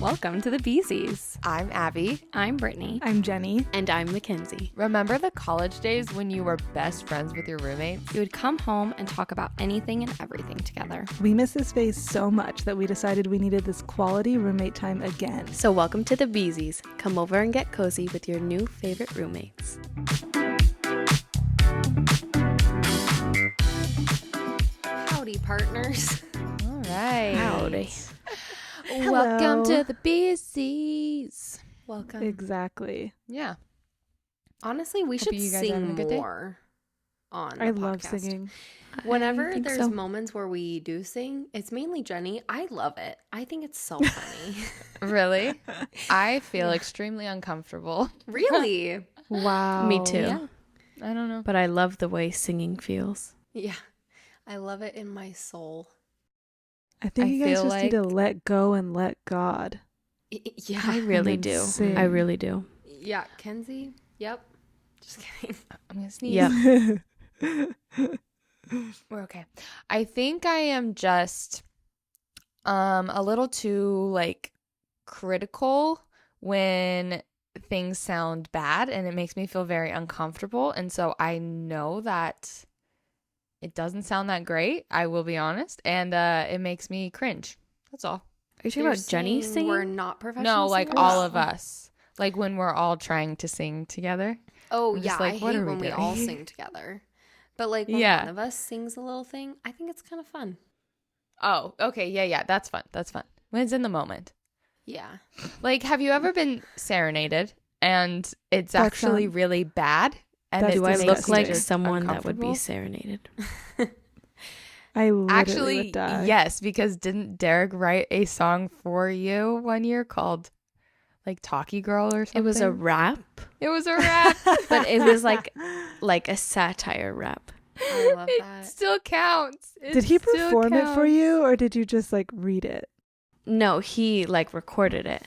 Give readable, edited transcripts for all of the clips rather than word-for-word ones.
Welcome to the Beesies. I'm Abby. I'm Brittany. I'm Jenny. And I'm Mackenzie. Remember the college days when you were best friends with your roommates? You would come home and talk about anything and everything together. We miss this phase so much that we decided we needed this quality roommate time again. So welcome to the Beesies. Come over and get cozy with your new favorite roommates. Howdy, partners. All right. Howdy. Hello. Welcome to the Beesies. Welcome. Exactly. Yeah. Honestly, we Hope should you guys are having sing a good day. more on the I love podcast. singing. Whenever I think there's so. moments where we do sing, it's mainly Jenny. I love it. I think it's so funny. Really? I feel extremely uncomfortable. Really? Wow. Me too. Yeah. I don't know. But I love the way singing feels. Yeah. I love it in my soul. I think I you guys feel just need to like- let go and let God. Yeah. I really then do. sing. I really do. Yeah. Kenzie? Yep. Just kidding. I'm going to sneeze. Yep. We're okay. I think I am just a little too critical when things sound bad, and it makes me feel very uncomfortable. And so I know that it doesn't sound that great, I will be honest, and it makes me cringe. That's all. Are you talking You're about Jenny saying singing? We're not professional No, singers? all of us. Like when we're all trying to sing together. Oh, I'm yeah. just like, I what hate are we when we doing? all sing together. But when Yeah. one of us sings a little thing, I think it's kind of fun. Oh, okay. Yeah. That's fun. That's fun. When it's in the moment. Yeah. Like, have you ever been serenaded and it's That's actually not- really bad? And That's it Do I makes look disgusting. like you someone that would be uncomfortable? serenaded? I literally Actually, would die. yes, because didn't Derek write a song for you one year called Talkie Girl or something? It was a rap, It was a rap. but it was like a satire rap. I love It that. still counts. It Did he still perform it for counts. you, or did you just read it? No, he recorded it.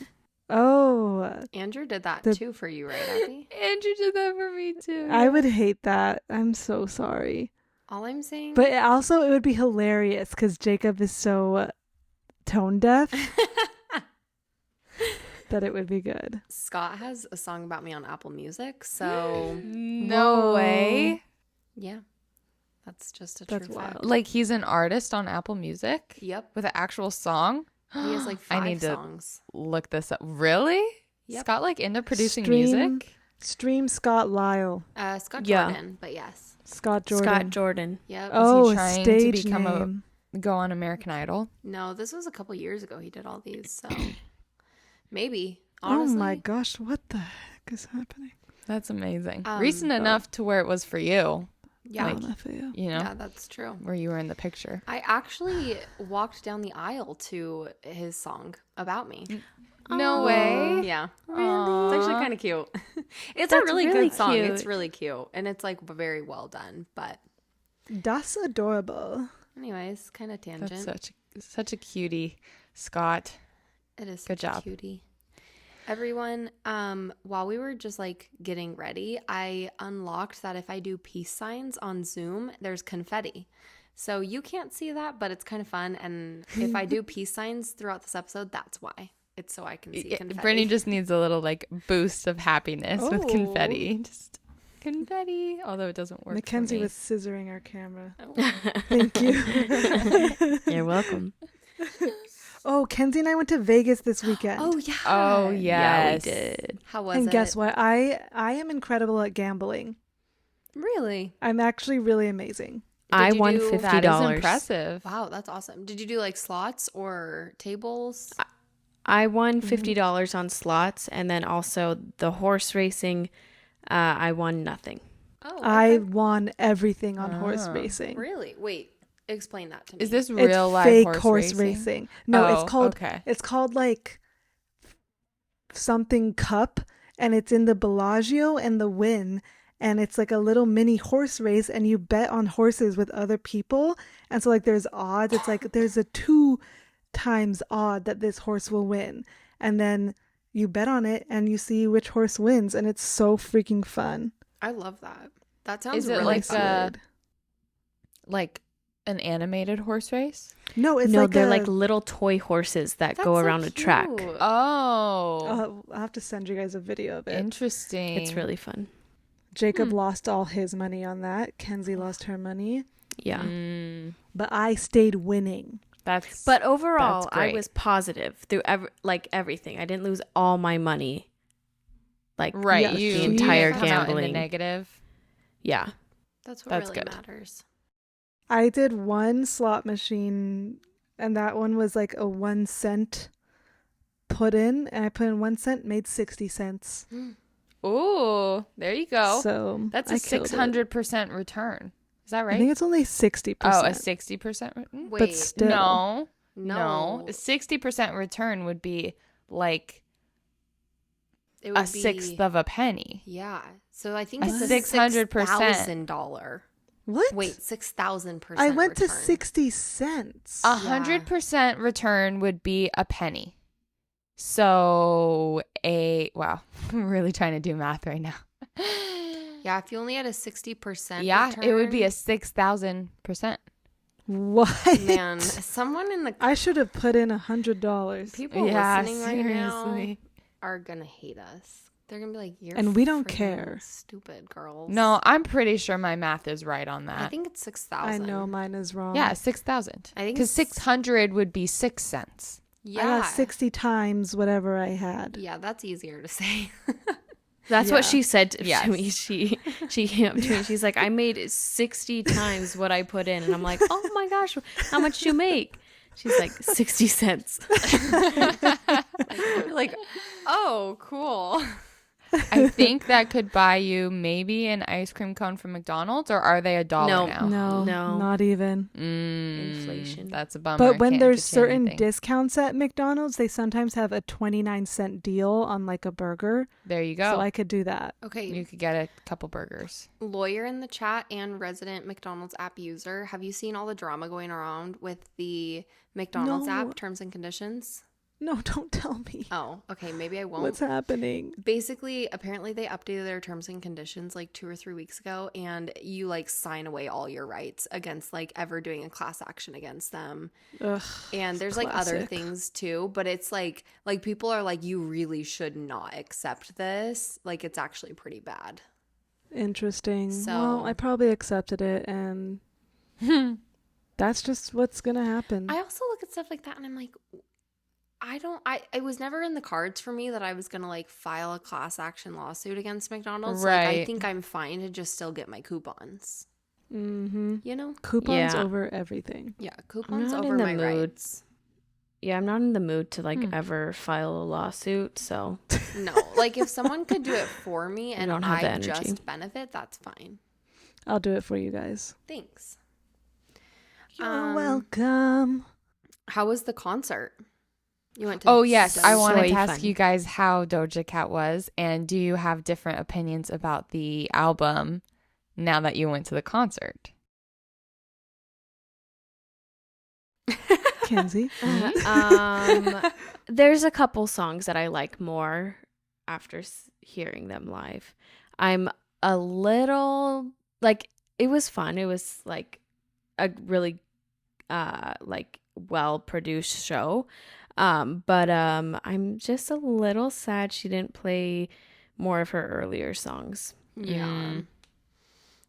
Oh, Andrew did that The- too for you, right, Abby? Andrew did that for me too. I would hate that. I'm so sorry. All I'm saying. But it would be hilarious because Jacob is so tone deaf that it would be good. Scott has a song about me on Apple Music, so No Whoa. way. yeah, that's just a That's true fact. wild. He's an artist on Apple Music Yep, with an actual song. he has I 5 need to songs. look this up. Really? Yep. Scott into producing Stream- music? Stream Scott Lyle. Scott Yeah. Jordan, but yes, Scott Jordan. Scott Jordan. yep. Oh, a trying to stage become a- name. Go on American Idol. No, this was a couple years ago. He did all these, so maybe. Oh Honestly, my gosh, what the heck is happening? That's amazing. Um, Recent enough to where it was for you, Yeah, I don't know if you. you know, yeah, that's true. where you were in the picture. I actually walked down the aisle to his song about me. No way. Yeah. Aw. It's actually kind of cute. It's That's a really, really good song. It's cute. really cute. And it's very well done. But That's adorable. anyways, kind of tangent. That's such a cutie, Scott. It is Good such a job. cutie. Everyone, while we were just getting ready, I unlocked that if I do peace signs on Zoom, there's confetti. So you can't see that, but it's kind of fun. And if I do peace signs throughout this episode, that's why. It's so I can see confetti. Brittany just needs a little boost of happiness with Oh. confetti. Just confetti, although it doesn't work. Mackenzie for me. was scissoring our camera. Oh. Thank you. You're welcome. Oh, Kenzie and I went to Vegas this weekend. Oh, yeah. Oh Yeah, we yes. did. How was and it? guess what? I am incredible at gambling. Really? I'm actually really amazing. I you won do- $50. That is impressive. Wow, that's awesome. Did you do slots or tables? I won $50 on slots, and then also the horse racing. I won nothing. Oh, I okay. won everything on horse Oh. racing. Really? Wait, explain that to me. Is this It's real life fake horse racing? No, Oh, it's called okay. it's called something cup, and it's in the Bellagio and the Wynn, and it's a little mini horse race, and you bet on horses with other people, and so there's odds. It's there's a 2 times odd that this horse will win, and then you bet on it and you see which horse wins, and it's so freaking fun. I love that. That sounds Is it really like fun. like An animated horse race? No, it's No, like they're like little toy horses that go around a track. Oh. I'll have to send you guys a video of it. Interesting. It's really fun. Jacob lost all his money on that. Kenzie lost her money. Yeah. But I stayed winning. But overall, that's I great. was positive through everything. I didn't lose all my money. Like Right. Yeah, You the she entire didn't come out in the gambling. negative. Yeah. That's what That's really good. matters. I did one slot machine, and that one was like a 1 cent put in, and I put in 1 cent, made 60 cents. Ooh, there you go. So That's I a killed it. 600% return. Is that I right? think it's only 60%. Oh, a 60% return? Wait, But still. No. A 60% return would be like it a would sixth of a penny. Yeah. So I think A it's a 600%. $6,000. What? Wait, 6,000%. I went to return. 60 cents. 100% return would be a penny. So wow, I'm really trying to do math right now. Yeah, if you only had a 60% Yeah, return, it would be a 6,000%. What? Man, someone in the I should have put in $100. people Yeah, listening right now seriously. are gonna hate us. They're gonna be like, "You're And we don't freaking care. stupid girls." No, I'm pretty sure my math is right on that. I think it's I 6,000. know mine is wrong. Yeah, 6,000. I think Because it's- 600 would be 6 cents. Yeah, I got 60 times whatever I had. Yeah, that's easier to say. That's Yeah. what she said to Yes. me. She came up to me. She's like, I made 60 times what I put in. And I'm like, oh my gosh, how much do you make? She's like, 60 cents. like, oh, cool. I think that could buy you maybe an ice cream cone from McDonald's, or are they $1 No. now? No, not even. Inflation. That's a bummer. But when Can't there's get you certain anything. discounts at McDonald's, they sometimes have a 29-cent deal on like a burger. There you go. So I could do that. Okay, You could get a couple burgers. lawyer in the chat and resident McDonald's app user, have you seen all the drama going around with the McDonald's No. app terms and conditions? No, don't tell me. Oh, okay, maybe I won't. What's happening? Basically, apparently they updated their terms and conditions like 2 or 3 weeks ago, and you like sign away all your rights against like ever doing a class action against them. Ugh, And there's like other classic. things too, but it's like people are like, you really should not accept this. Like, it's actually pretty bad. Interesting. So- Well, I probably accepted it, and that's just what's gonna happen. I also look at stuff like that and I'm like, it was never in the cards for me that I was going to like file a class action lawsuit against McDonald's. Like, I Right. think I'm fine to just still get my coupons, Mm-hmm. you know? Coupons Yeah. over everything. Yeah, coupons not over in the my mood. rights. Yeah, I'm not in the mood to like ever file a lawsuit. So No, like if someone could do it for me and don't have the I energy. just benefit, that's fine. I'll do it for you guys. Thanks. You're welcome. How was the concert? You went to Oh, yes. I so wanted to fun. ask you guys how Doja Cat was, and do you have different opinions about the album now that you went to the concert? Kenzie. There's a couple songs that I like more after hearing them live. I'm a little like, it was fun. It was like a really like well produced show. But I'm just a little sad she didn't play more of her earlier songs. Yeah.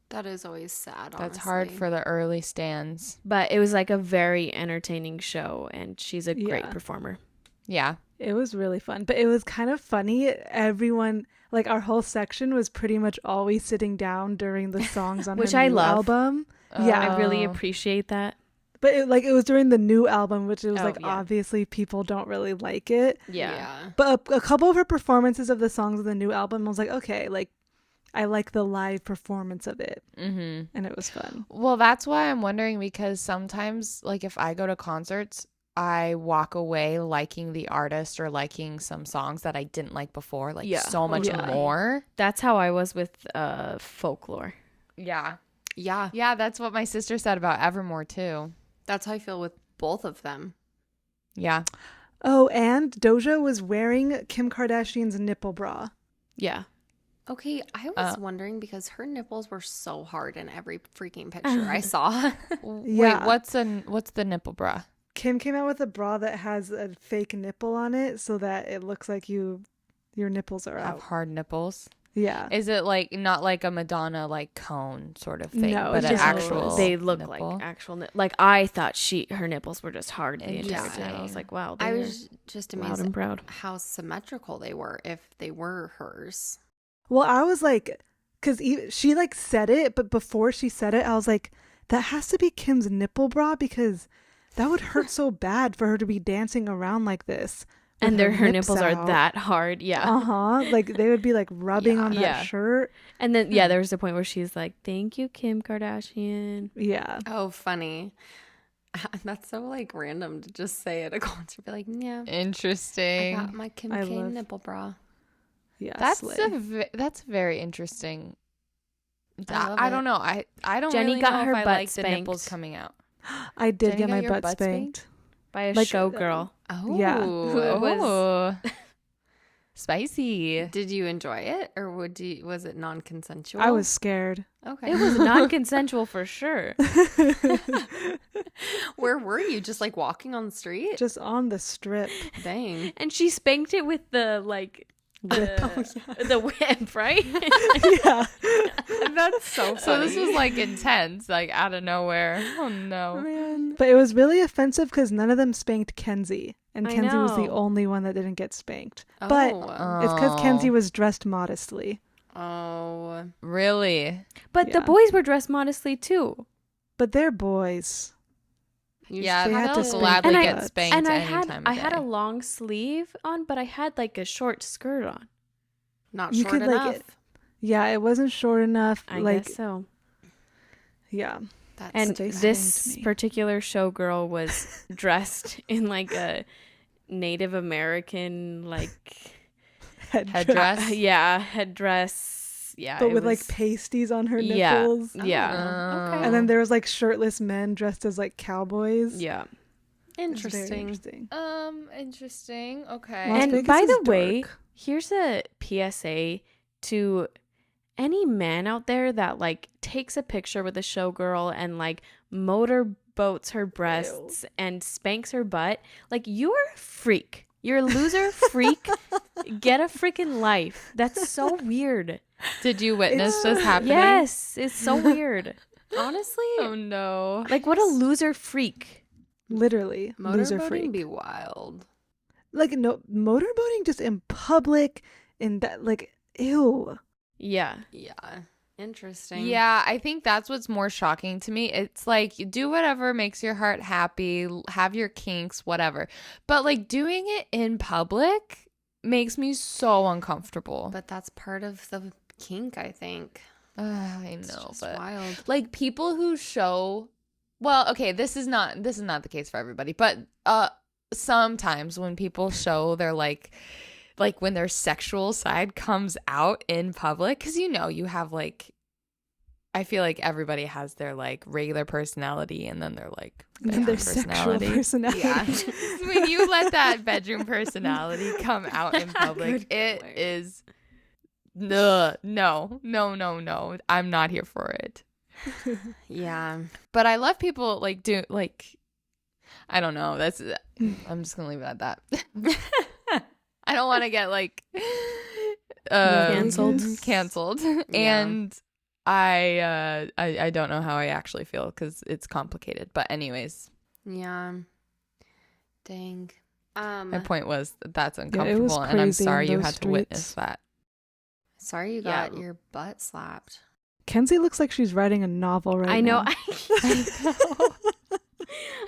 That is always sad. That's hard honestly. for the early stands. But it was like a very entertaining show, and she's a great Yeah. performer. Yeah. It was really fun, but it was kind of funny. Everyone, like our whole section, was pretty much always sitting down during the songs on Which her I new love. album. I really Oh. appreciate that. But it was during the new album, which it was Oh, like yeah. obviously people don't really like it. Yeah. But a couple of her performances of the songs of the new album, I was like, okay, like I like the live performance of it, Mm-hmm. and it was fun. Well, that's why I'm wondering, because sometimes, like, if I go to concerts, I walk away liking the artist or liking some songs that I didn't like before, like Yeah. so much Yeah. more. That's how I was with Folklore. Yeah. Yeah. Yeah, that's what my sister said about Evermore, too. That's how I feel with both of them. Yeah. Oh, and Doja was wearing Kim Kardashian's nipple bra. Yeah. Okay, I was wondering because her nipples were so hard in every freaking picture I saw. Yeah. Wait, what's the nipple bra? Kim came out with a bra that has a fake nipple on it so that it looks like your nipples are Have out. hard nipples? Yeah. Is it like not like a Madonna like cone sort of thing, No, but it's an just actual nipples. They look nipple? like actual like I thought her nipples were just hard the entire time. I was Interesting. like, wow, I they're was just loud amazed and at proud. how symmetrical they were if they were hers. Well, I was like, because she like said it, but before she said it, I was like, that has to be Kim's nipple bra because that would hurt so bad for her to be dancing around like this. with And her nips nipples are out. that hard. Yeah. Uh-huh. Like they would be like rubbing on that Yeah. shirt. And then there was a point where she's like, "Thank you, Kim Kardashian." Yeah. Oh, funny. That's so like random to just say at a concert. Be like, yeah, I Interesting. got my Kim I K love- nipple bra. Yeah. That's slay. that's very interesting. I love I it. don't know. I don't Jenny really got know her if I butt like the nipples spanked. coming out. I did Jenny get got my your butt butt spanked. By a Like, showgirl. Oh, Yeah. Who was- Oh. Spicy. Did you enjoy it, or was it non-consensual? I was scared. okay. It was non-consensual for sure. Where were you? Just like walking on the street? Just on the strip. Dang. And she spanked it with the the whip, right? Yeah. That's so funny. So this was like intense, like out of nowhere. Oh no. man. But it was really offensive because none of them spanked Kenzie. And I Kenzie was the know. only one that didn't get spanked. But it's because Kenzie was dressed modestly. Oh. Really? But the Yeah. boys were dressed modestly too. But they're boys. Yeah, They had to they'll spank gladly their get butts. spanked And any time of I had day. a long sleeve on, but I had like a short skirt on. Not You short could, like, enough. Yeah, it wasn't short enough. I like, guess so. yeah. That's And they this spanked me. particular showgirl was dressed in like a Native American Headdress? headdress. Yeah, But it with like was- pasties on her Yeah. nipples. Yeah. Oh. okay. And then there was like shirtless men dressed as like cowboys. Yeah. It was very interesting. interesting. Interesting. Okay. Las And Vegas by is the way, dark. here's a PSA to any man out there that like takes a picture with a showgirl and like motorboats her breasts and spanks her butt. Like, you're a freak. You're a loser freak. Get a freaking life. That's so weird. Did you witness It's- this happening? Yes, it's so weird. Honestly, Oh no. Like, what a loser freak. Literally. Loser motorboating freak. be wild. Like no motorboating just in public in that like ew. Yeah. Yeah. Interesting. Yeah, I think that's what's more shocking to me. It's like, you do whatever makes your heart happy, have your kinks, whatever. But like doing it in public makes me so uncomfortable. But that's part of the kink, I think. I It's know, just but wild. like people who show, well, okay, this is not the case for everybody, but sometimes when people show their like when their sexual side comes out in public, because you have like, I feel like everybody has their like regular personality and then their like And their bedroom sexual personality. Yeah. When you let that bedroom personality come out in public, Good it point. is no. I'm not here for it. Yeah. But I love people like do like, I don't know. I'm just gonna leave it at that. I don't want to get like canceled. And I don't know how I actually feel because it's complicated. But anyways, Yeah. Dang. my point was that's was uncomfortable, and I'm crazy in sorry you those had to witness streets. that. Sorry you Yeah. got your butt slapped. Kenzie looks like she's writing a novel right I know. now.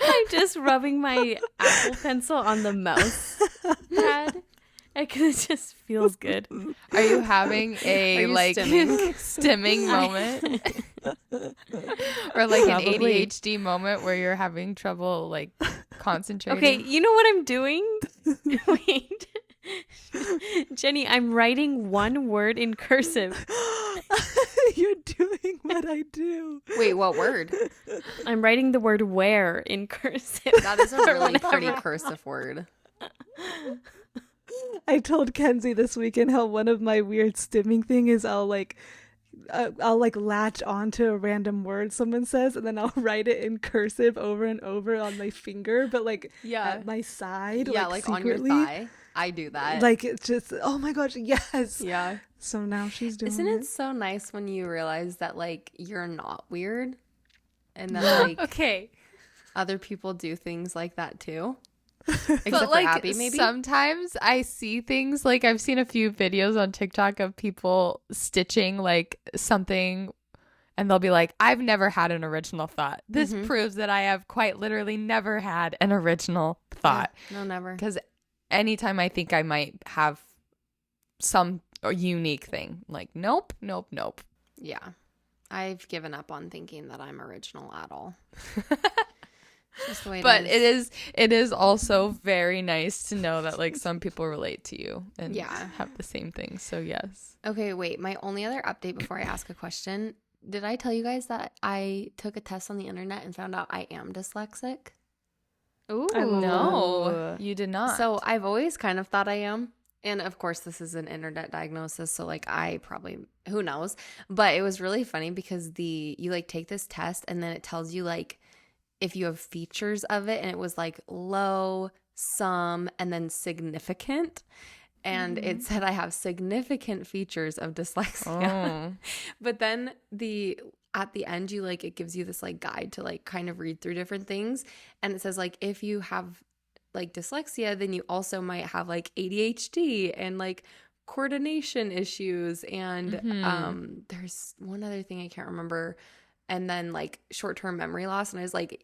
I'm just rubbing my Apple Pencil on the mouse pad because it just feels good. Are you having a Are you like stimming? stimming moment, or like an Probably. ADHD moment where you're having trouble like concentrating? Okay, you know what I'm doing? Wait. Jenny, I'm writing one word in cursive. You're doing what I do. Wait, what word? I'm writing the word where in cursive. That is a really Whenever pretty I'm cursive word. I told Kenzie this weekend how one of my weird stimming thing is I'll like latch onto a random word someone says and then I'll write it in cursive over and over on my finger, but like Yeah. at my side, Yeah, like like on your secretly. thigh. I do that. Like it's just, oh my gosh, yes. Yeah. So now she's doing Isn't it. it so nice when you realize that like you're not weird and that like Okay. other people do things like that too? Except But for like Abby, maybe. sometimes I see things like I've seen a few videos on TikTok of people stitching like something and they'll be like, I've never had an original thought. This proves that I have quite literally never had an original thought. Yeah, no, never. Because anytime I think I might have some unique thing, like nope. Yeah. I've given up on thinking that I'm original at all. Just the way But it is. it is also very nice to know that like some people relate to you and Yeah. have the same things. So yes. Okay, wait. My only other update before I ask a question. Did I tell you guys that I took a test on the internet and found out I am dyslexic? Ooh. No, you did not. So I've always kind of thought I am. And of course, this is an internet diagnosis. So like I probably, who knows? But it was really funny because you like take this test and then it tells you like if you have features of it. And it was like low, some, and then significant. And it said I have significant features of dyslexia. Oh. But then at the end you like it gives you this like guide to like kind of read through different things, and it says like if you have like dyslexia then you also might have like ADHD and like coordination issues and there's one other thing I can't remember, and then like short-term memory loss, and I was like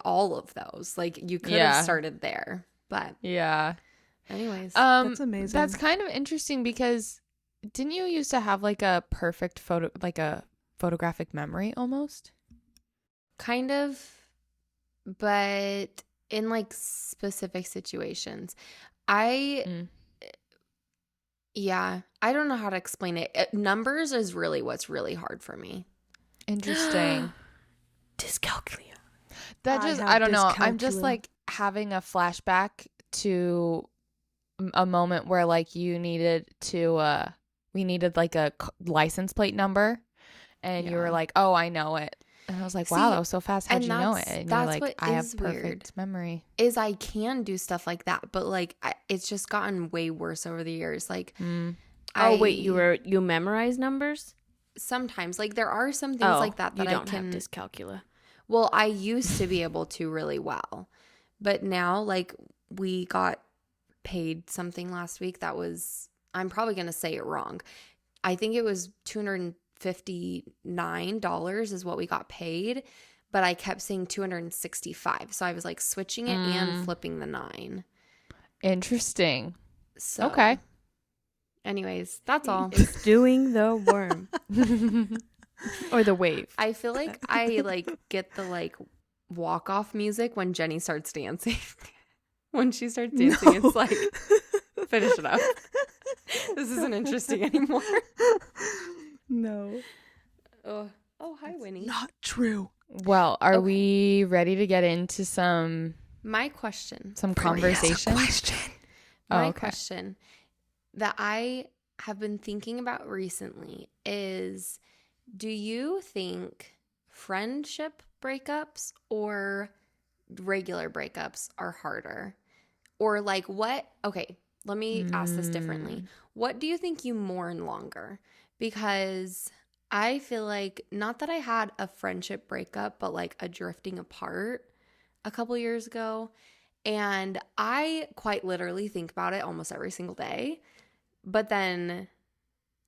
all of those, like you could have started there, but Yeah. anyways. That's amazing. That's kind of interesting because didn't you used to have like a perfect photographic memory almost? Kind of, but in like specific situations. Yeah, I don't know how to explain it. Numbers is really what's really hard for me. Interesting. Dyscalculia. I don't know. I'm just like having a flashback to a moment where like we needed like a license plate number and you were like, oh, I know it. And I was like, wow, that was so fast. How'd you know it? And you're like, I have perfect memory. Is I can do stuff like that, but like it's just gotten way worse over the years. Like, wait, you memorize numbers? Sometimes, like there are some things like that you I don't can. have dyscalculia. Well, I used to be able to really well, but now like we got paid something last week that was, I'm probably gonna say it wrong. I think it was $259 is what we got paid, but I kept saying 265. So I was like switching it and flipping the 9. Interesting. So okay. Anyways, that's all. It's doing the worm. Or the wave. I feel like I like get the like walk off music when Jenny starts dancing. When she starts dancing, it's like finish it up. This isn't interesting anymore. No. Oh, hi, Winnie. Not true. Well, are we ready to get into some My question. conversation? My question that I have been thinking about recently is, do you think friendship breakups or regular breakups are harder? Or like what? Okay, let me ask this differently. What do you think you mourn longer? Because I feel like, not that I had a friendship breakup, but like a drifting apart a couple years ago. And I quite literally think about it almost every single day. But then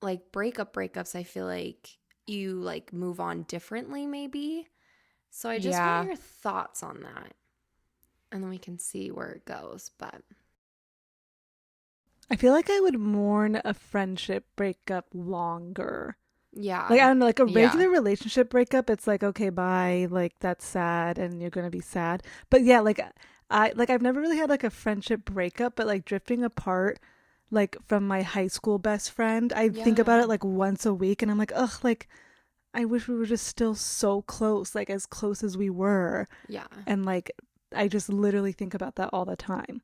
like breakups, I feel like you like move on differently maybe. So I just want your thoughts on that. And then we can see where it goes. But I feel like I would mourn a friendship breakup longer. yeah. Like, I don't know, like a regular relationship breakup, it's like, okay, bye. Like, that's sad and you're going to be sad. But yeah, like I've never really had like a friendship breakup, but like drifting apart, like from my high school best friend, I think about it like once a week and I'm like, ugh, like I wish we were just still so close, like as close as we were. Yeah. And like, I just literally think about that all the time.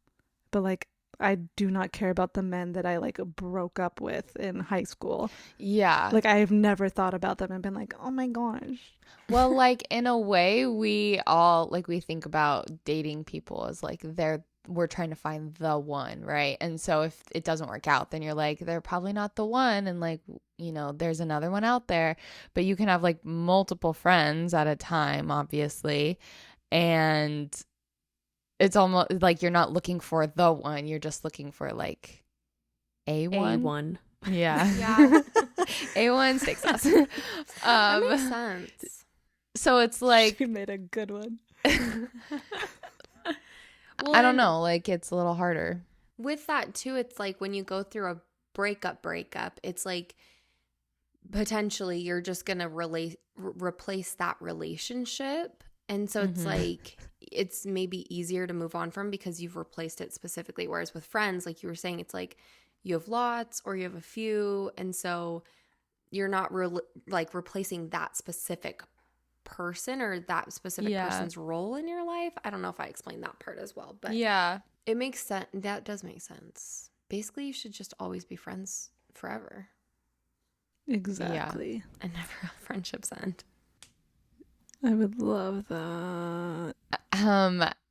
But like, I do not care about the men that I like broke up with in high school. Yeah. Like I've never thought about them and been like, oh my gosh. Well, like in a way, we all like we think about dating people as like we're trying to find the one, right? And so if it doesn't work out, then you're like, they're probably not the one, and like, you know, there's another one out there. But you can have like multiple friends at a time, obviously, and it's almost like you're not looking for the one, you're just looking for like a one. A1. Yeah. Yeah. A1 steak sauce. That makes sense. So it's like She made a good one. Well, I don't and know, like it's a little harder. with that too, it's like when you go through a breakup, it's like potentially you're just gonna replace that relationship, and so it's Mhm. like it's maybe easier to move on from because you've replaced it specifically. Whereas with friends, like you were saying, it's like you have lots or you have a few, and so you're not like replacing that specific person or that specific Yeah. person's role in your life. I don't know if I explained that part as well, but Yeah. it makes sense. That does make sense. Basically, you should just always be friends forever Exactly. and never let friendships end. I would love that.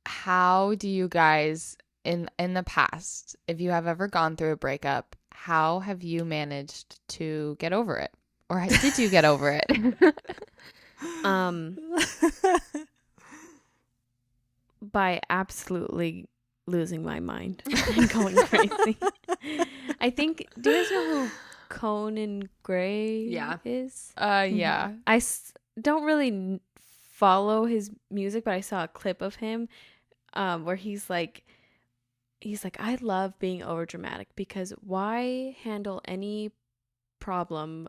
How do you guys in the past, if you have ever gone through a breakup, how have you managed to get over it? Or did you get over it? By absolutely losing my mind and going crazy. I think, do you guys know who Conan Gray Yeah. is? Yeah. I don't really follow his music, but I saw a clip of him where he's like, I love being overdramatic because why handle any problem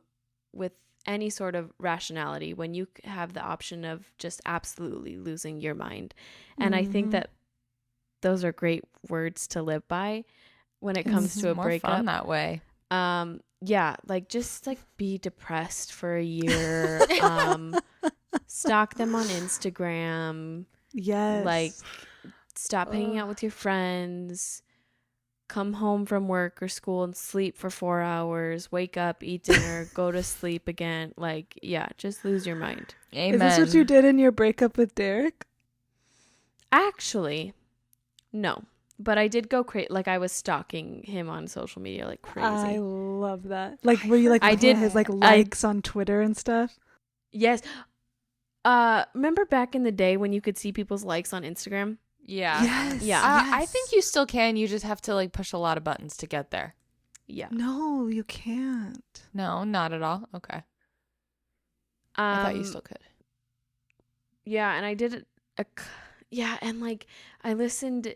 with any sort of rationality when you have the option of just absolutely losing your mind? And I think that those are great words to live by when it comes to a more breakup. fun that way. Yeah, like just like be depressed for a year. Stalk them on Instagram. Yes. Like stop hanging out with your friends. Come home from work or school and sleep for 4 hours. Wake up, eat dinner, go to sleep again. Like, yeah, just lose your mind. Amen. Is this what you did in your breakup with Derek? Actually, no. But I did go crazy. Like I was stalking him on social media like crazy. I love that. Like, were you like I looking at did- his like likes on Twitter and stuff? Yes. Remember back in the day when you could see people's likes on Instagram? Yeah. Yes. Yeah. I yes. think you still can. You just have to like push a lot of buttons to get there. Yeah. No, you can't. No, not at all. Okay. I thought you still could. Yeah, and I did yeah, and like I listened.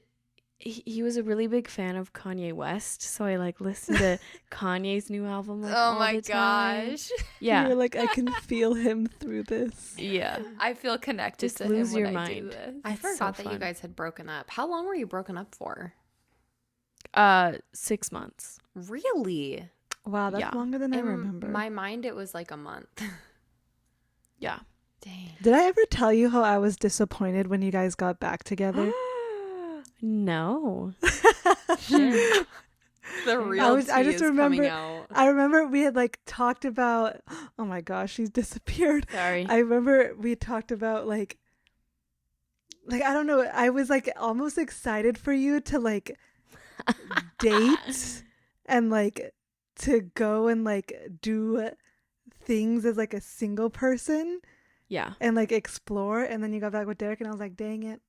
He was a really big fan of Kanye West, so I like listened to Kanye's new album. Like, all the time. Yeah, You're like, I can feel him through this. Yeah. I feel connected Just to lose him your when I do mind. this. I It's forgot so that you fun. guys had broken up. How long were you broken up for? 6 months. Really? Wow, that's Yeah. longer than I In remember. my mind, it was like a month. Yeah. Dang. Did I ever tell you how I was disappointed when you guys got back together? No. The real I just remember- out. I remember we had like talked about, oh my gosh, she's disappeared. Sorry. I remember we talked about like I don't know, I was like almost excited for you to like date and like to go and like do things as like a single person Yeah. and like explore, and then you got back with Derek and I was like, dang it,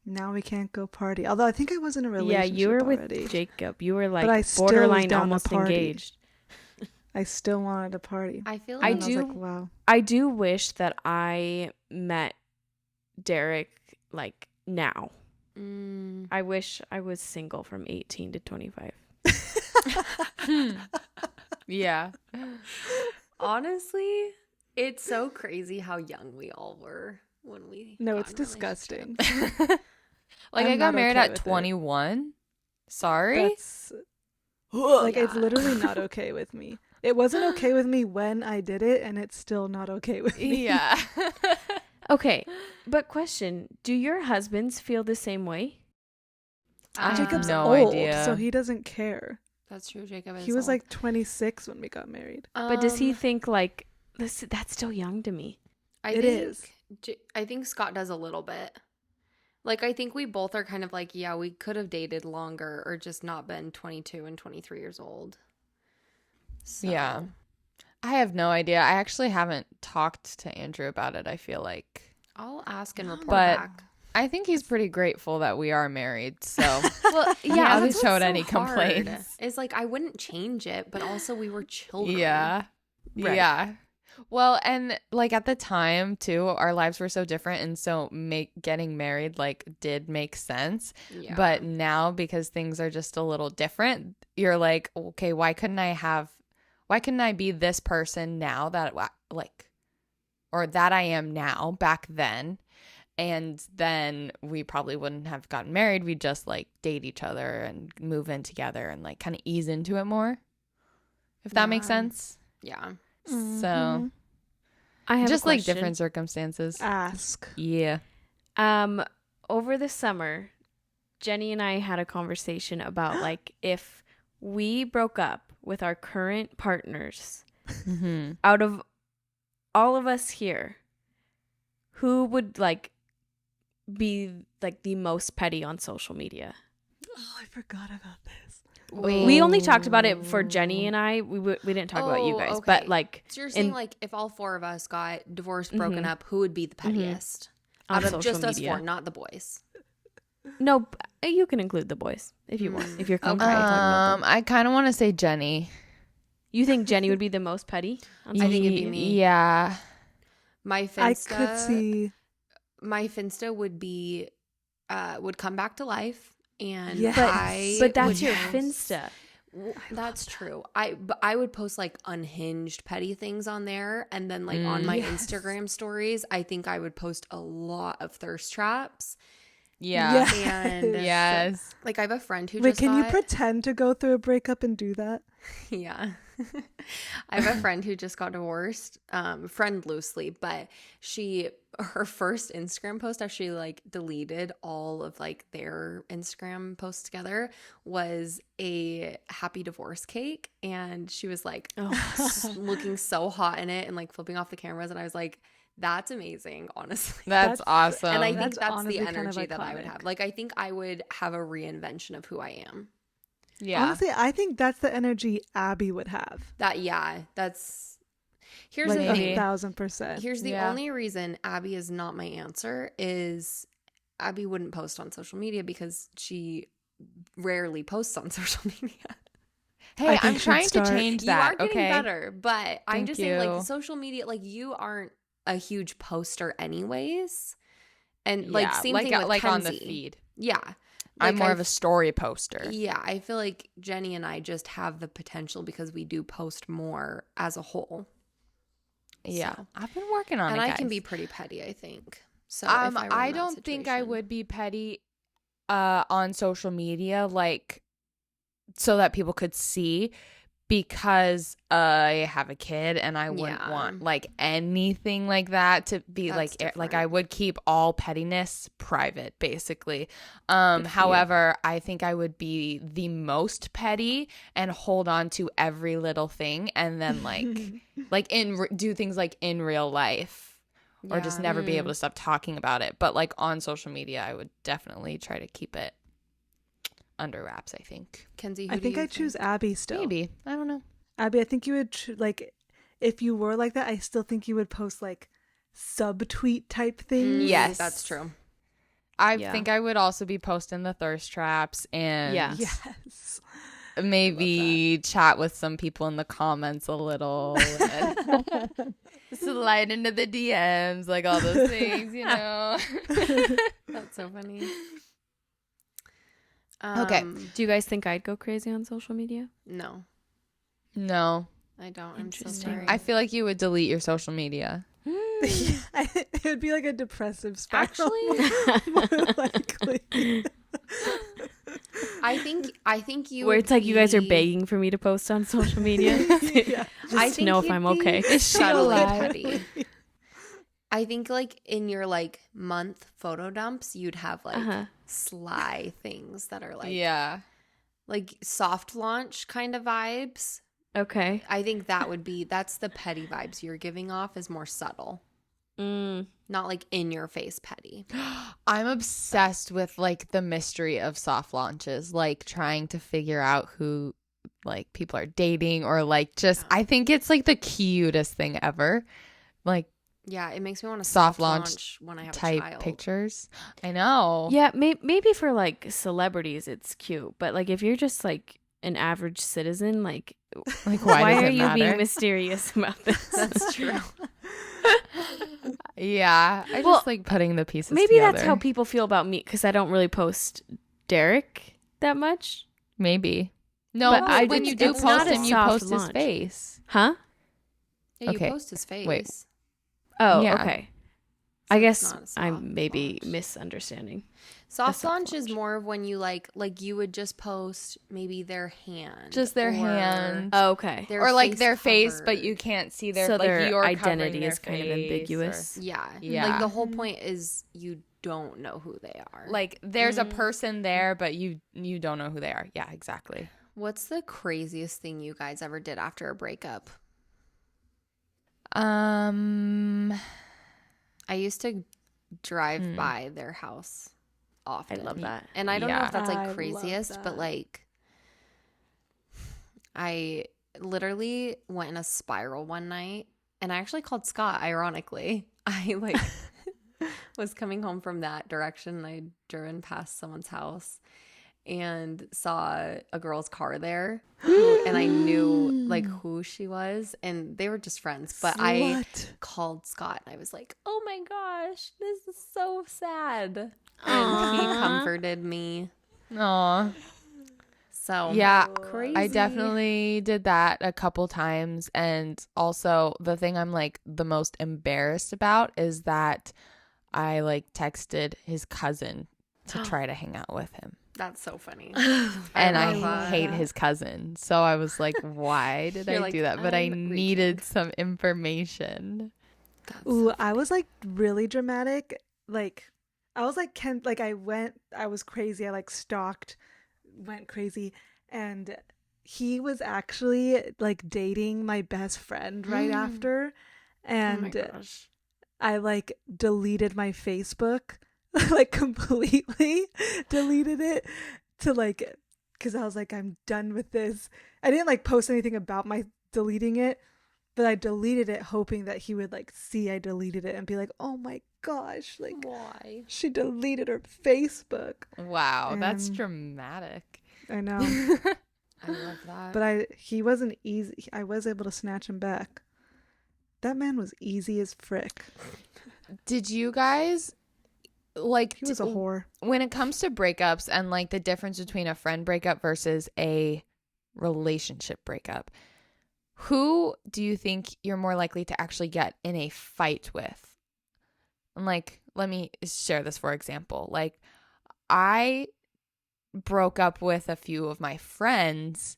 now we can't go party. Although I think I was in a Yeah, relationship you were already. with Jacob. You were I like still was borderline down to almost party. engaged. I still wanted to party. I feel I like And do- was like, wow. I do wish that I met Derek like now. I wish I was single from 18 to 25. Yeah. honestly, it's so crazy how young we all were when we. No, got it's in disgusting. relationships. Like I'm I got not married okay at with it. 21. Sorry. That's like it's Yeah. literally not okay with me. It wasn't okay with me when I did it, and it's still not okay with me. Yeah. Okay, but question, do your husbands feel the same way? Jacob's no old, idea. so he doesn't care. That's true. Jacob is He was old. like 26 when we got married. But does he think like this? That's still young to me. It is. I think Scott does a little bit. Like, I think we both are kind of like, yeah, we could have dated longer or just not been 22 and 23 years old. So. Yeah. I have no idea. I actually haven't talked to Andrew about it, I feel like. I'll ask and report But back. I think he's pretty grateful that we are married, so Well, he hasn't that's showed what's any so hard. complaints. It's like, I wouldn't change it, but also we were children. Yeah. Right. Yeah. Well, and like at the time too, our lives were so different, and so getting married like did make sense. Yeah. But now, because things are just a little different, you're like, okay, why couldn't I be this person now that like, or that I am now back then? And then we probably wouldn't have gotten married. We'd just like date each other and move in together and like kind of ease into it more, if that makes Yeah. sense. Yeah. So I have just a like question. different circumstances. Ask. Yeah. Over the summer, Jenny and I had a conversation about like if we broke up with our current partners, Mm-hmm. out of all of us here, who would like be like the most petty on social media? Oh, I forgot about this. We only talked about it for Jenny and I. We didn't talk about you Oh, guys, okay. but like So you're saying, in- like, if all four of us got divorced, broken Mhm. up, who would be the pettiest? on Out of social just us media. four, not the boys. No, you can include the boys if you want. If you're Okay. comfortable talking about them. I kind of want to say Jenny. You think Jenny would be the most petty? On I think it'd be me. Yeah. My I Finsta, could see. my Finsta would be, would come back to life, and Yes. But that's would your post- Finsta. Well, that's true. But I would post like unhinged petty things on there, and then like on my Yes. Instagram stories, I think I would post a lot of thirst traps. Yeah. And Yes. like I have a friend who Wait, just can you got, pretend to go through a breakup and do that? yeah. I have a friend who just got divorced, friend loosely, but her first Instagram post after she like deleted all of like their Instagram posts together was a happy divorce cake, and she was like looking so hot in it and like flipping off the cameras, and I was like, that's amazing, honestly. That's awesome. And I think That's that's the honestly kind of energy that I would iconic. have. Like, I think I would have a reinvention of who I am. yeah. Honestly, I think that's the energy Abby would have. Here's Like the thing. 1,000%. Here's the Yeah. only reason Abby is not my answer is Abby wouldn't post on social media because she rarely posts on social media. Hey, I think I'm she'd trying to start- change You that. are getting Okay. better, but I'm Thank just saying, you. like, social media, like, you aren't a huge poster anyways. And like, Yeah, same like thing with like on the Kenzie. feed. Yeah. I'm Like, more I of a story poster. Yeah, I feel like Jenny and I just have the potential because we do post more as a whole. Yeah. So. I've been working on And it, I guys. can be pretty petty, I think. So if I, were in I that don't think I situation. would be petty on social media, like so that people could see, because I have a kid and I wouldn't Yeah. want like anything like that to be That's like I different. would keep all pettiness private, basically. for you. However, I think I would be the most petty and hold on to every little thing, and then like do things like in real life, or just Yeah. never be able to stop talking about it. But like on social media, I would definitely try to keep it under wraps, I think. Kenzie, who I do think you I choose Abby still. Maybe. I don't know. Abby, I think you would, like, if you were like that, I still think you would post, like, subtweet type things. Yes. That's true. I Yeah. think I would also be posting the thirst traps and Yeah. Yes. maybe chat with some people in the comments a little. And slide into the DMs, like all those things, you know. That's so funny. Okay. Do you guys think I'd go crazy on social media? No, no. I don't. I'm so Interesting. sorry. I feel like you would delete your social media. It would be like a depressive spiral. More likely. I think you. Where would it's like you guys are be- begging for me to post on social media. Yeah. Just I to think know if you'd I'm be okay. subtly alive? petty. I think like in your like month photo dumps, you'd have like Uh-huh. sly things that are Yeah. like soft launch kind of vibes. Okay. I think that's the petty vibes you're giving off is more subtle, Mm. not like in your face petty. I'm obsessed with like the mystery of soft launches, like trying to figure out who like people are dating or like just I think it's like the cutest thing ever. Like Yeah, it makes me want to soft soft launch launch when I have a type child. pictures. I know. Yeah, maybe for like celebrities it's cute, but like if you're just like an average citizen, like Like why does are it you being matter? mysterious about this? That's true. Yeah, I Well, just like putting the pieces Maybe together. that's how people feel about me because I don't really post Derek that much. Maybe. No, But but I when it's- you do it's post not a him, you soft post his launch. face. Huh? Yeah, you Okay, post his face. wait. Oh, Yeah. okay. So I it's guess not a soft I'm maybe launch. misunderstanding. Soft soft launch is launch. more of when you like you would just post maybe their hand. Just their or hand. Oh, okay. their Or like face their face, but covered. you can't see their So like their you're covering identity their is kind of face ambiguous. Yeah. Yeah. Like the whole point is you don't know who they are. or- like there's a person there, but you don't know who they are. Yeah, exactly. what's the craziest thing you guys ever did after a breakup? I used to drive by their house often. love that. And I don't know Yeah. if that's I like love craziest, but that. like I literally went in a spiral one night and I actually called Scott, ironically. I like was coming home from that direction and I'd driven past someone's house and saw a girl's car there and I knew like who she was and they were just friends. But I Slut. called Scott and I was like, "Oh my gosh, this is so sad." And he comforted me. Aw. So Yeah, crazy. I definitely did that a couple times. And also, the thing I'm like the most embarrassed about is that I like texted his cousin to try to hang out with him. That's so funny. And I love that. hate his cousin. So I was like, why did You're I like, do that? But I I'm needed some information. That's Ooh, I was like really dramatic. Like, I was like, I was crazy. I like stalked, went crazy. And he was actually like dating my best friend right after. oh my And gosh. I like deleted my Facebook, like completely deleted it to like, because I was like, I'm done with this. I didn't like post anything about my deleting it, but I deleted it hoping that he would like see I deleted it and be like, oh my gosh, like Why? she deleted her Facebook. Wow, that's And- dramatic. I know. I love that. But he wasn't easy. I was able to snatch him back. That man was easy as frick. Did you guys like He was a whore. when it comes to breakups and like the difference between a friend breakup versus a relationship breakup, who do you think you're more likely to actually get in a fight with? And like, let me share this for example. Like, I broke up with a few of my friends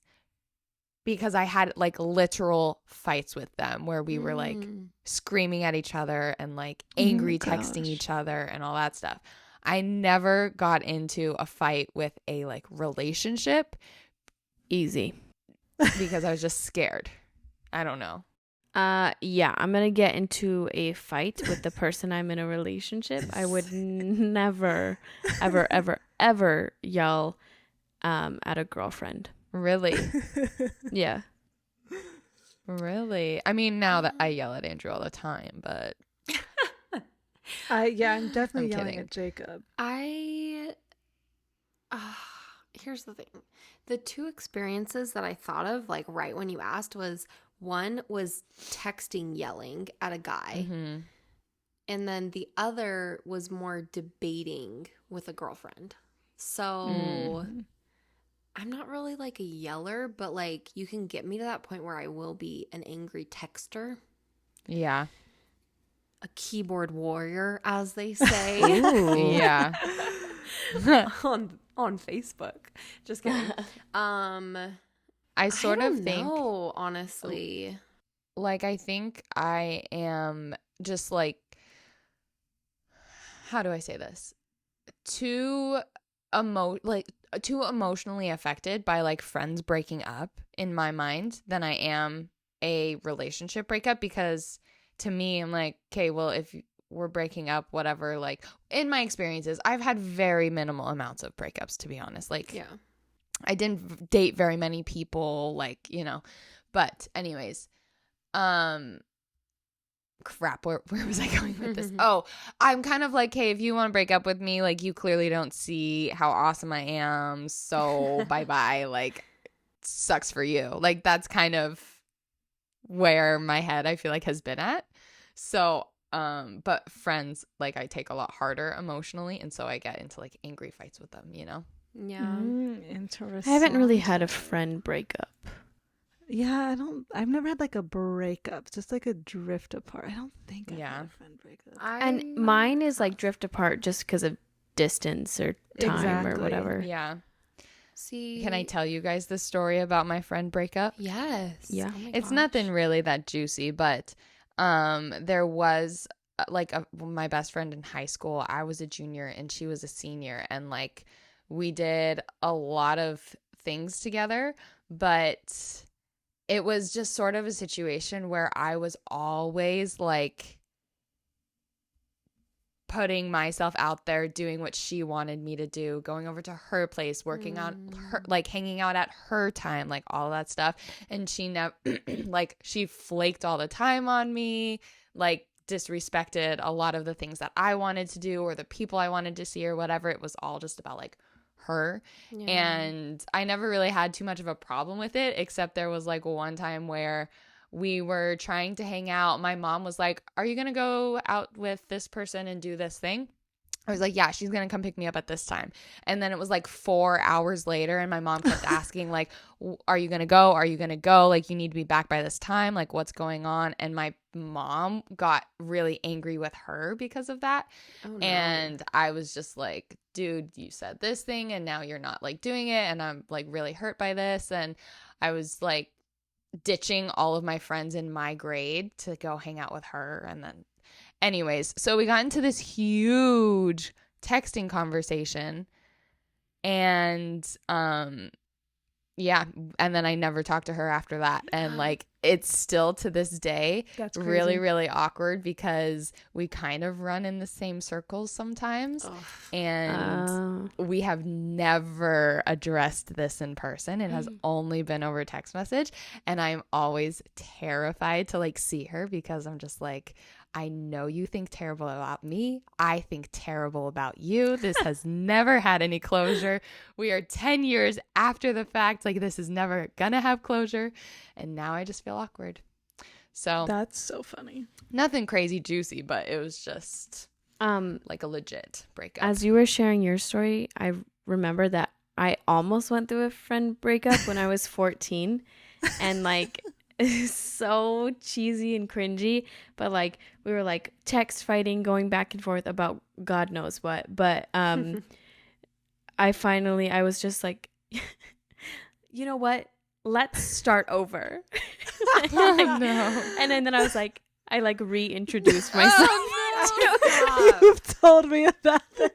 because I had like literal fights with them where we were like screaming at each other and like angry texting gosh. each other and all that stuff. I never got into a fight with a like relationship Easy. because I was just scared. I don't know. Yeah, I'm gonna get into a fight with the person I'm in a relationship. I would never, ever, ever, ever yell at a girlfriend. Really? Yeah. Really? I mean, now that I yell at Andrew all the time, but I'm definitely I'm yelling kidding. at Jacob. Here's the thing. The two experiences that I thought of, like right when you asked, was one was texting yelling at a guy. mhm. And then the other was more debating with a girlfriend. So I'm not really like a yeller, but like you can get me to that point where I will be an angry texter, Yeah. a keyboard warrior, as they say. Yeah. on Facebook. Just kidding. I sort I of don't think know, honestly. like I think I am just like how do I say this? Too too emotionally affected by like friends breaking up in my mind than I am a relationship breakup, because to me I'm like, okay, well, if we're breaking up, whatever, like in my experiences I've had very minimal amounts of breakups, to be honest. Like Yeah. I didn't date very many people, like, you know. But anyways, crap, where was I going with this? Oh, I'm kind of like, hey, if you want to break up with me, like, you clearly don't see how awesome I am, so bye-bye. Like, sucks for you. Like, that's kind of where my head, I feel like, has been at. So but friends, like, I take a lot harder emotionally, and so I get into like angry fights with them, you know. Yeah. Interesting. I haven't really had a friend breakup. Yeah, I've never had like a breakup, just like a drift apart. I don't think I've had a friend breakup. And mine is like drift apart just because of distance or time or Exactly. whatever. Yeah. See, Can I tell you guys the story about my friend breakup? Yes. Yeah. Oh my It's gosh. nothing really that juicy, but there was like my best friend in high school. I was a junior and she was a senior, and like we did a lot of things together, but it was just sort of a situation where I was always like putting myself out there, doing what she wanted me to do, going over to her place, working on her, like hanging out at her time, like all that stuff. And she never, like, she flaked all the time on me, like disrespected a lot of the things that I wanted to do or the people I wanted to see or whatever. It was all just about like her. Yeah. And I never really had too much of a problem with it, except there was like one time where we were trying to hang out. My mom was like, are you going to go out with this person and do this thing? I was like, yeah, she's going to come pick me up at this time. And then it was like 4 hours later, and my mom kept asking, like, are you going to go? Are you going to go? Like, you need to be back by this time. Like, what's going on? And my mom got really angry with her because of that. Oh, no. And I was just like, dude, you said this thing and now you're not like doing it. And I'm like really hurt by this. And I was like ditching all of my friends in my grade to go hang out with her. And then anyways, so we got into this huge texting conversation, and yeah, and then I never talked to her after that. And like it's still to this day That's really, crazy. really awkward because we kind of run in the same circles sometimes. Ugh. And we have never addressed this in person. It has only been over text message, and I'm always terrified to like see her because I'm just like, I know you think terrible about me. I think terrible about you. This has never had any closure. We are 10 years after the fact. Like, this is never gonna have closure. And now I just feel awkward. So That's so funny. nothing crazy juicy, but it was just like a legit breakup. As you were sharing your story, I remember that I almost went through a friend breakup when I was 14, and like it's so cheesy and cringy, but like we were like text fighting, going back and forth about God knows what. But I was just like, you know what? Let's start over. Oh, no. And then I was like, I like reintroduced myself. You've told me about that.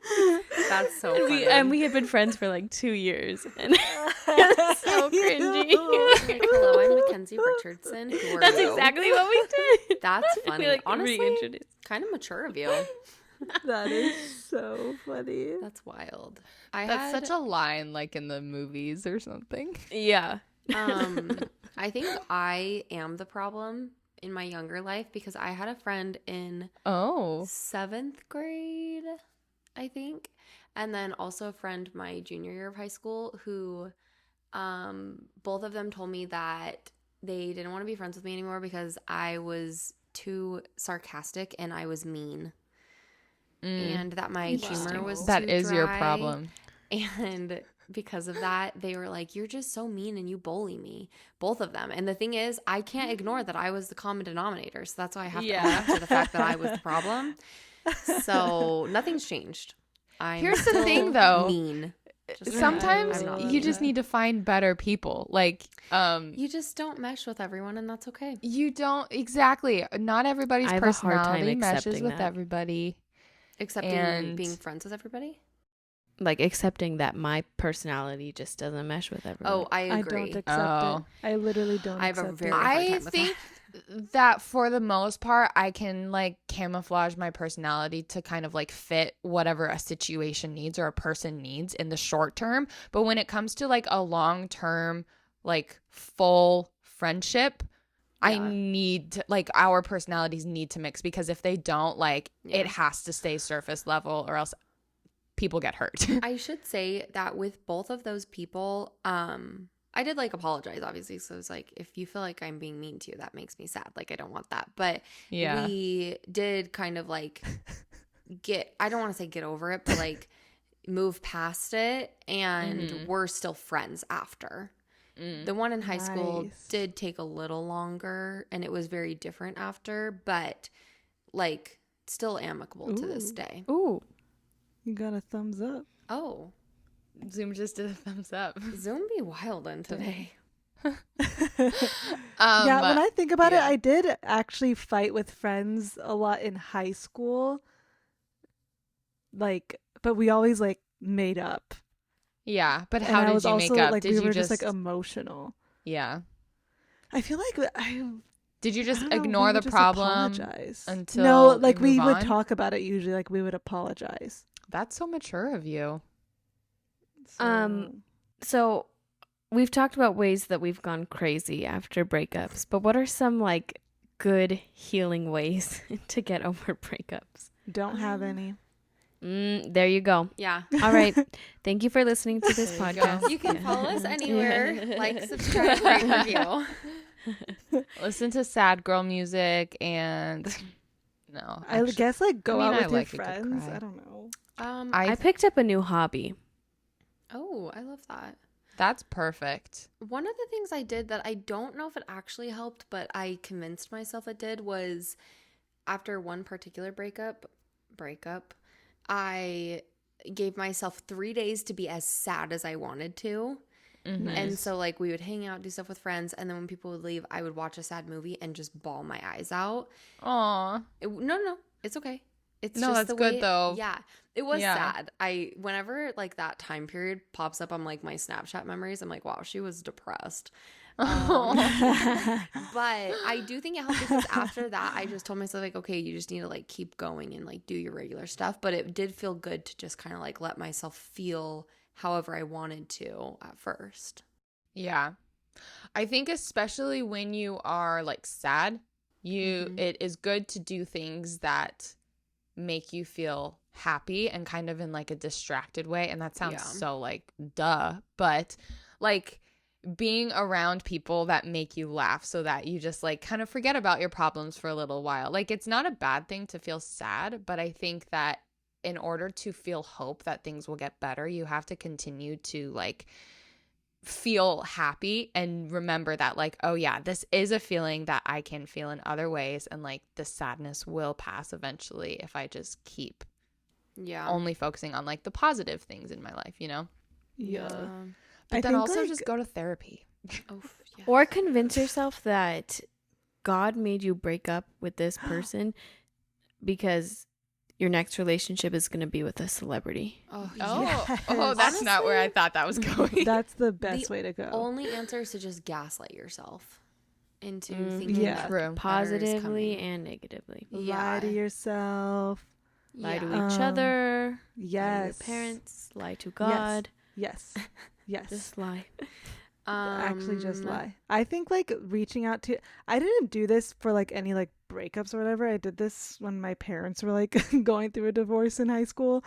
That's so funny. And we had been friends for like 2 years, and it's so cringy. Like, hello, I'm Mackenzie Richardson. Who are That's you? exactly what we did. That's funny. We, like, Honestly, reintroduced. kind of mature of you. That is so funny. That's wild. That's such a line like in the movies or something. Yeah. I think I am the problem in my younger life because I had a friend in Oh. 7th grade, I think, and then also a friend my junior year of high school who both of them told me that they didn't want to be friends with me anymore because I was too sarcastic and I was mean. And that my humor was That too is your dry. problem. And because of that, they were like, you're just so mean and you bully me. Both of them. And the thing is, I can't ignore that I was the common denominator. So that's why I have to own up to the fact that I was the problem. So nothing's changed. Here's the thing, though. Mean. Sometimes I'm not you mean. just need to find better people. Like, You just don't mesh with everyone, and that's okay. you don't exactly. Not everybody's I have a hard time personality meshes accepting with that. everybody. Accepting And- being friends with everybody? Like accepting that my personality just doesn't mesh with everyone. Oh, I I agree. don't accept Oh. it. I literally don't I have a accept very it. hard I time with think that for the most part, I can like camouflage my personality to kind of like fit whatever a situation needs or a person needs in the short term. But when it comes to like a long term, like full friendship, I Yeah. need to, like our personalities need to mix, because if they don't, like Yeah. it has to stay surface level or else people get hurt. I should say that with both of those people, I did like apologize, obviously. So it's like, if you feel like I'm being mean to you, that makes me sad. Like, I don't want that. But Yeah. we did kind of like I don't want to say get over it, but like move past it. And we're still friends after. The one in high school Nice. did take a little longer and it was very different after, but like still amicable to this Ooh. day. Ooh. You got a thumbs up. Oh, Zoom just did a thumbs up. Zoom be wildin' today. Yeah, when I think about it, yeah. I did actually fight with friends a lot in high school. Like, but we always like made up. Yeah, but And how I did was you also make up? like Did we you were just like emotional. yeah? I feel like Did you just I don't know, we ignore would the just problem apologize. until no, you like we move would on? talk about it usually. Like we would apologize. That's so mature of you. So, So we've talked about ways that we've gone crazy after breakups, but what are some like good healing ways to get over breakups? don't have any. There you go. Yeah. All right. Thank you for listening to this There you podcast. go. You can Yeah. follow us anywhere. Like, subscribe, rate, review. Listen to sad girl music and no. I guess like go I mean, out I with like a your good friends. cry. I don't know. I picked up a new hobby. Oh, I love that. That's perfect. One of the things I did that I don't know if it actually helped, but I convinced myself it did, was after one particular breakup, I gave myself 3 days to be as sad as I wanted to. Mhm. And so like we would hang out, do stuff with friends, and then when people would leave, I would watch a sad movie and just bawl my eyes out. Aw. No, it's okay. It's No, just that's the good, way, though. Yeah, it was Yeah. sad. Whenever like that time period pops up on like my Snapchat memories, I'm like, wow, she was depressed. But I do think it helped because after that, I just told myself like, okay, you just need to like keep going and like do your regular stuff. But it did feel good to just kind of like let myself feel however I wanted to at first. Yeah. I think especially when you are like sad, it is good to do things that make you feel happy and kind of in like a distracted way. And that sounds so like duh, but like being around people that make you laugh so that you just like kind of forget about your problems for a little while. Like it's not a bad thing to feel sad, but I think that in order to feel hope that things will get better, you have to continue to like feel happy and remember that like, oh yeah, this is a feeling that I can feel in other ways, and like the sadness will pass eventually if I just keep only focusing on like the positive things in my life, you know? Yeah. But I then think, also like- just go to therapy. Oh, yeah. Or convince yourself that God made you break up with this person because your next relationship is going to be with a celebrity. Oh, Oh, that's not where I thought that was going. That's the best The way to go. only answer is to just gaslight yourself into Mhm. thinking Yeah. that True. better is Positively coming. and negatively. Lie to yourself. Lie to Yeah. each other. Lie to your Yes. parents. Lie to God. Yes. Yes. Just lie. Actually just lie. I think like reaching out to, I didn't do this for like any like breakups or whatever. I did this when my parents were like going through a divorce in high school.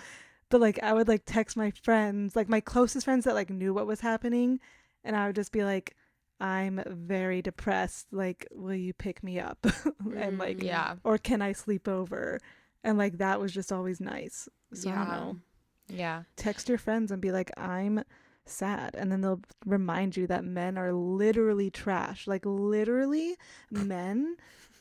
But like I would like text my friends, like my closest friends that like knew what was happening, and I would just be like, I'm very depressed, like will you pick me up? And like, Yeah. or can I sleep over? And like that was just always nice. So I don't Yeah. know. Yeah. Text your friends and be like, I'm sad, and then they'll remind you that men are literally trash, like literally men,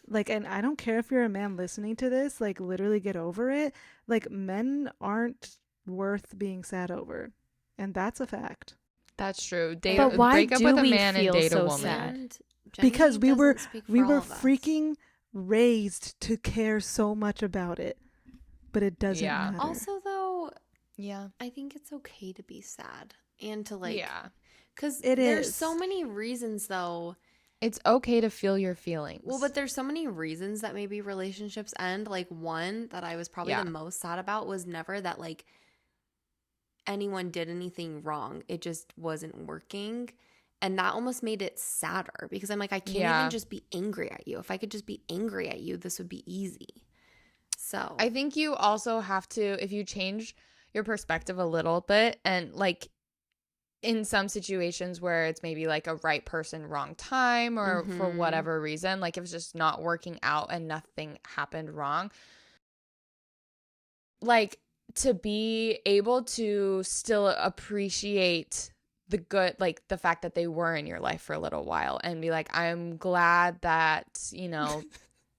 like, and I don't care if you're a man listening to this, like literally get over it, like men aren't worth being sad over, and that's a fact. That's true. But why break up do with a we man and feel date a so woman. sad? And Jenny Because we doesn't speak for all were of us. freaking raised to care so much about it. but it doesn't Yeah. matter. Also, though, Yeah. I think it's okay to be sad and to like, Yeah. because It there's is. so many reasons though. It's okay to feel your feelings. Well, but there's so many reasons that maybe relationships end. Like one that I was probably Yeah. the most sad about was never that like anyone did anything wrong. It just wasn't working. And that almost made it sadder because I'm like, I can't Yeah. even just be angry at you. If I could just be angry at you, this would be easy. So I think you also have to, if you change your perspective a little bit, and like in some situations where it's maybe like a right person, wrong time, or for Mhm. whatever reason, like if it's just not working out and nothing happened wrong, like to be able to still appreciate the good, like the fact that they were in your life for a little while and be like, I'm glad that, you know,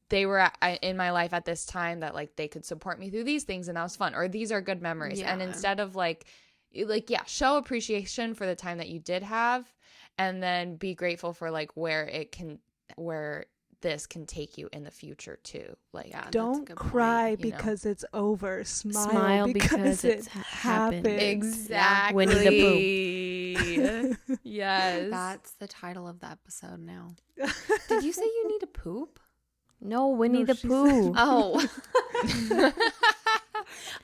they were in my life at this time, that like they could support me through these things and that was fun, or these are good memories. And Yeah. instead of like yeah, show appreciation for the time that you did have, and then be grateful for like where this can take you in the future too. Like, yeah, that's a Don't good point. cry you know. because it's over. Smile, Smile because because it it's happened. happened. exactly. Winnie the Pooh. Yes. That's the title of the episode now. Did you say you need to poop? No, Winnie No, the she Pooh. Oh.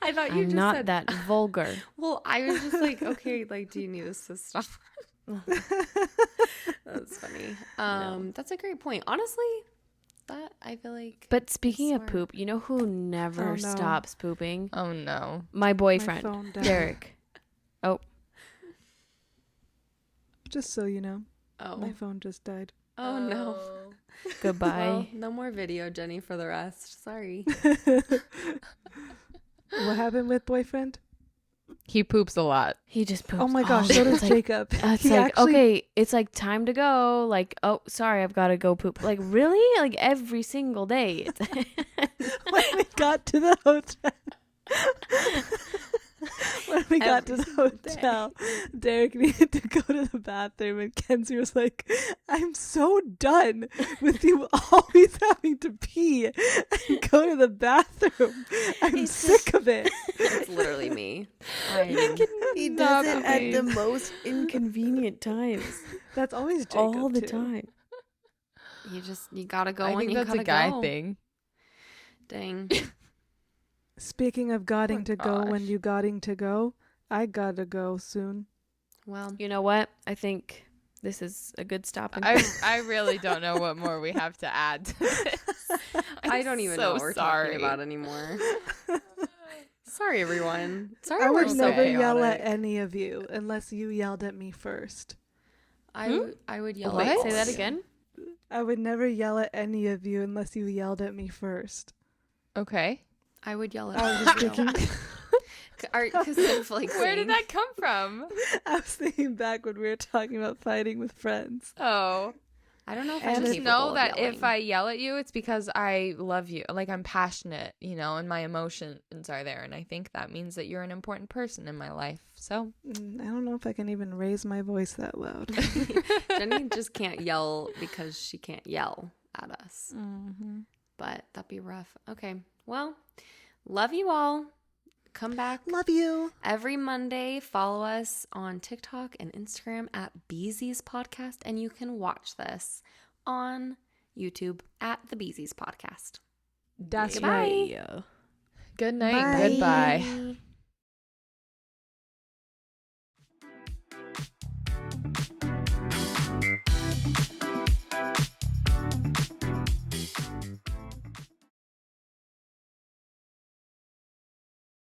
I thought you I'm just not said that vulgar. Well, I was just like, okay, like, do you need us to stop? That's funny. That's a great point. Honestly, that I feel like. But speaking of smart. poop, you know who never Oh, no. stops pooping? Oh no. My My boyfriend, phone died. Derek. Oh, Just so you know, Oh, my phone just died. oh no. goodbye. Well, no more video, Jenny, for the rest. Sorry. What happened with boyfriend? He poops a lot. He just poops. Oh my gosh, all so the does time. Jacob. It's He like, actually- okay, it's like time to go. Like, oh, sorry, I've got to go poop. Like, really? Like every single day. When we got to the hotel. When we got to the hotel, Derek needed to go to the bathroom, and Kenzie was like, I'm so done with you always having to pee and go to the bathroom. I'm It's sick of it. It's literally me. He does it at the most inconvenient times. That's always Jacob, all the too. time. You gotta go I when think you that's gotta a guy go. thing. Dang. Speaking of goting to go when gosh. you goting to go, I gotta go soon. Well, You know what? I think this is a good stopping. I really don't know what more we have to add to this. I don't even know what we're talking about it. anymore. Sorry, everyone. Sorry, I we're would so never yell at chaotic. any of you unless you yelled at me first. I would yell Wait, at Say that you. again. I would never yell at any of you unless you yelled at me first. Okay. I would yell at I was just you. thinking. Because of like Where did saying- that come from? I was thinking back when we were talking about fighting with friends. Oh. I don't know if And I'm Just capable know of that if yelling. I yell at you, it's because I love you. Like, I'm passionate, you know, and my emotions are there. And I think that means that you're an important person in my life. So, I don't know if I can even raise my voice that loud. Jenny just can't yell because she can't yell at us. Mm-hmm. But that'd be rough. Okay. Well, love you all. Come back Love you. every Monday. Follow us on TikTok and Instagram at Beezy's Podcast. And you can watch this on YouTube at the Beezy's Podcast. That's Goodbye. right. good night. Bye. Goodbye.